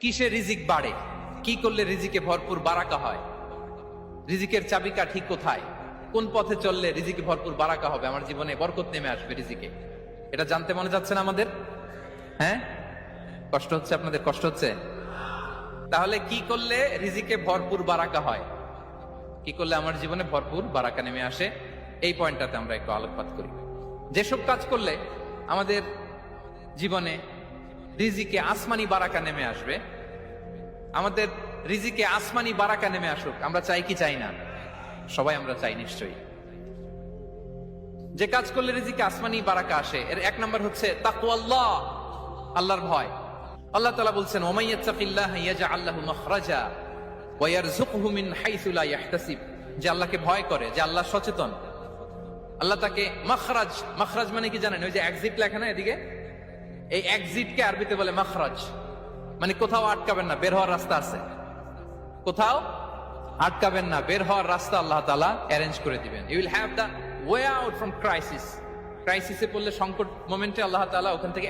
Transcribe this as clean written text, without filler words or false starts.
কিসে রিজিক বাড়ে, কি করলে রিজিকে ভরপুর বারাকা হয়, রিজিকের চাবিকাঠি কোথায়, কোন পথে চললে রিজিকে ভরপুর বারাকা হবে, আমার জীবনে বরকত নেমে আসবে রিজিকে, এটা জানতে মনে যাচ্ছে না আমাদের? হ্যাঁ, কষ্ট হচ্ছে আপনাদের? কষ্ট হচ্ছে? তাহলে কি করলে রিজিকে ভরপুর বারাকা হয়, কি করলে আমার জীবনে ভরপুর বারাকা নেমে আসে, এই পয়েন্টটাতে আমরা একটু আলোকপাত করি। যেসব কাজ করলে আমাদের জীবনে রিজিকে আসমানি বারাকা নেমে আসবে, আমাদের রিজিকে আসমানি বারাকা নেমে আসুক, আমরা চাই কি চাই না? সবাই আমরা চাই নিশ্চয়ই। যে কাজ করলে রিজিকে আসমানি বারাকা আসে, এর এক নম্বর হচ্ছে তাকওয়াল্লাহ, আল্লাহর ভয়। আল্লাহ তাআলা বলছেন, ওমাইয়াত্তাকিল্লাহ ইয়াজআল লাহু মাখরাজা ওয়া ইয়ারযুকহু মিন হাইসু লা ইয়াহতাসিব। যে আল্লাহকে ভয় করে, যে আল্লাহ সচেতন, আল্লাহ তাকে মাখরাজ, মাখরাজ মানে কি জানেন? ওই যে এক্সিট লেখা না এদিকে, এই এক্সিটকে আরবিতে বলে মাখরাজ, মানে কোথাও আটকাবেন না, বের হওয়ার রাস্তা আছে, কোথাও আটকাবেন না, বের হওয়ার রাস্তা আল্লাহ তাআলা অ্যারেঞ্জ করে দিবেন। You will have the way out from crisis. ক্রাইসিসে পড়লে, সংকট মোমেন্টে আল্লাহ তাআলা ওখান থেকে